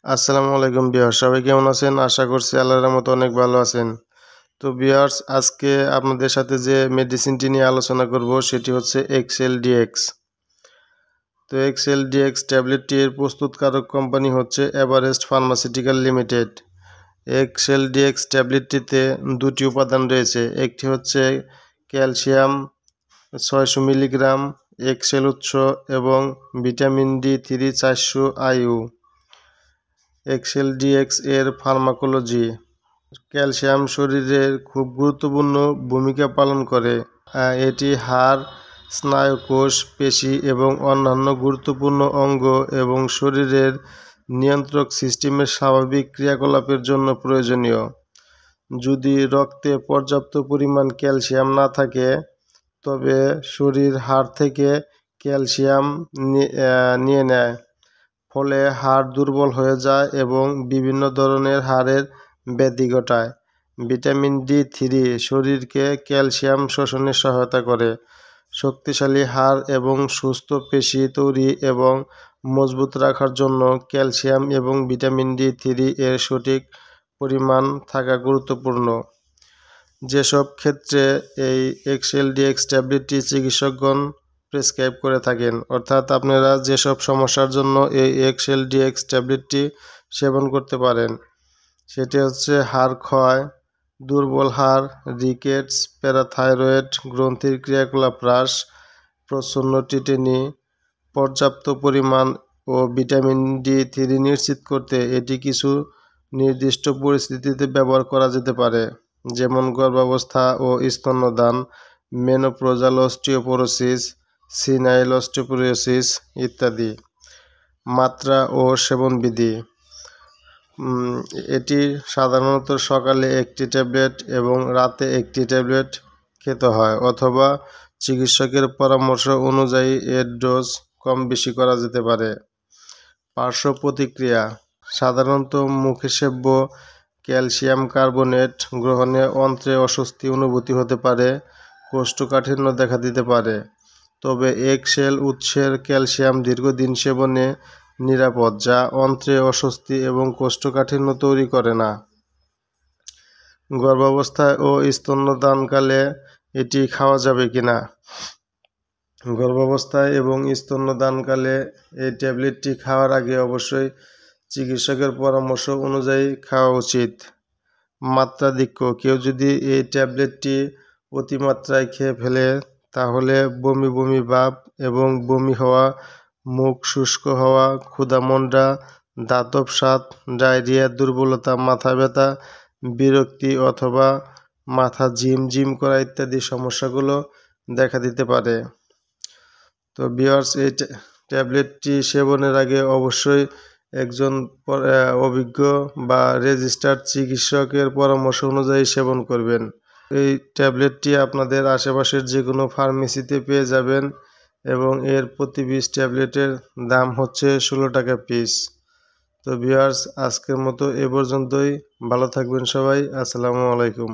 আসসালামু আলাইকুম ভিউয়ার্স, সবাই কেমন আছেন? আশা করছি আল্লাহর রহমতে অনেক ভালো আছেন। তো ভিউয়ার্স, আজকে আপনাদের সাথে যে মেডিসিনটি নিয়ে আলোচনা করব সেটি হচ্ছে এক্সেল ডিএক্স। তো এক্সেল ডিএক্স ট্যাবলেটটির প্রস্তুতকারক কোম্পানি হচ্ছে Everest pharmaceutical limited. Excel DX ট্যাবলেটটিতে দুটি উপাদান রয়েছে। একটি হচ্ছে ক্যালসিয়াম 600 মিলিগ্রাম, এক্সেল উৎস এবং vitamin D3 400 IU. Excel dx এর ফার্মাকোলজি। ক্যালসিয়াম শরীরের খুব গুরুত্বপূর্ণ ভূমিকা পালন করে। এটি হাড়, স্নায়ুকোষ, পেশি এবং অন্যান্য গুরুত্বপূর্ণ অঙ্গ এবং শরীরের নিয়ন্ত্রক সিস্টেমের স্বাভাবিক ক্রিয়াকলাপের জন্য প্রয়োজনীয়। যদি রক্তে পর্যাপ্ত পরিমাণ ক্যালসিয়াম না থাকে তবে শরীর হাড় থেকে ক্যালসিয়াম নিয়ে নেয়, ফলে হাড় দুর্বল হয়ে যায় এবং বিভিন্ন ধরনের হাড়ের ব্যাধি ঘটায়। ভিটামিন ডি3 শরীরকে ক্যালসিয়াম শোষণে সহায়তা করে। শক্তিশালী হাড় এবং সুস্থ পেশি তৈরি এবং মজবুত রাখার জন্য ক্যালসিয়াম এবং ভিটামিন ডি3 এর সঠিক পরিমাণ থাকা গুরুত্বপূর্ণ। যেসব ক্ষেত্রে এই এক্সেল ডিএক্স ট্যাবলেটটি চিকিৎসকগণ প্রেসক্রাইব করে থাকেন, অর্থাৎ আপনারা যেসব সমস্যার জন্য এই এক্সেল ডিএক্স ট্যাবলেটটি সেবন করতে পারেন সেটি হচ্ছে হাড় ক্ষয়, দুর্বল হাড়, রিকেটস, প্যারাথাইরয়েড গ্রন্থির ক্রিয়াকলাপ হ্রাস, প্রচ্ছন্ন টিটেনি। পর্যাপ্ত পরিমাণ ও ভিটামিন ডি3 নিশ্চিত করতে এটি কিছু নির্দিষ্ট পরিস্থিতিতে ব্যবহার করা যেতে পারে, যেমন গর্ভাবস্থা ও স্তন্যদান, মেনোপজাল অস্টিওপোরোসিস, সিনাইল অস্টিওপোরোসিস ইত্যাদি। মাত্রা ও সেবনবিধি। এটি সাধারণত সকালে একটি ট্যাবলেট এবং রাতে একটি ট্যাবলেট খেতে হয়, অথবা চিকিৎসকের পরামর্শ অনুযায়ী এর ডোজ কম বেশি করা যেতে পারে। পার্শ্ব প্রতিক্রিয়া। সাধারণত মুখে সেব্য ক্যালসিয়াম কার্বনেট গ্রহণে অন্ত্রে অস্বস্তি অনুভূতি হতে পারে, কোষ্ঠকাঠিন্য দেখা দিতে পারে। তবে এক্সেল উৎসের ক্যালসিয়াম দীর্ঘদিন সেবনে নিরাপদ, যা অন্ত্রে অস্বস্তি এবং কোষ্ঠকাঠিন্য তৈরি করে না। গর্ভাবস্থায় ও স্তন্যদানকালে এটি খাওয়া যাবে কিনা। গর্ভাবস্থায় এবং স্তন্যদানকালে এই ট্যাবলেটটি খাওয়ার আগে অবশ্যই চিকিৎসকের পরামর্শ অনুযায়ী খাওয়া উচিত। মাত্রাধিক্য। কেউ যদি এই ট্যাবলেটটি অতিমাত্রায় খেয়ে ফেলে তাহলে বমি বমি ভাব এবং বমি হওয়া, মুখ শুষ্ক হওয়া, ক্ষুধামন্দা, দাতব স্বাদ, ডায়রিয়া, দুর্বলতা, মাথা ব্যথা, বিরক্তি অথবা মাথা ঝিমঝিম করা ইত্যাদি সমস্যাগুলো দেখা দিতে পারে। তো ভিউয়ার্স, এই ট্যাবলেটটি সেবনের আগে অবশ্যই একজন অভিজ্ঞ বা রেজিস্টার্ড চিকিৎসকের পরামর্শ অনুযায়ী সেবন করবেন। এই ট্যাবলেটটি আপনাদের আশেপাশের যে কোনো ফার্মেসিতে পেয়ে যাবেন এবং এর প্রতি 20 ট্যাবলেটের দাম হচ্ছে 16 টাকা পিস। তো ভিউয়ার্স, আজকের মতো এ পর্যন্তই। ভালো থাকবেন সবাই। আসসালামু আলাইকুম।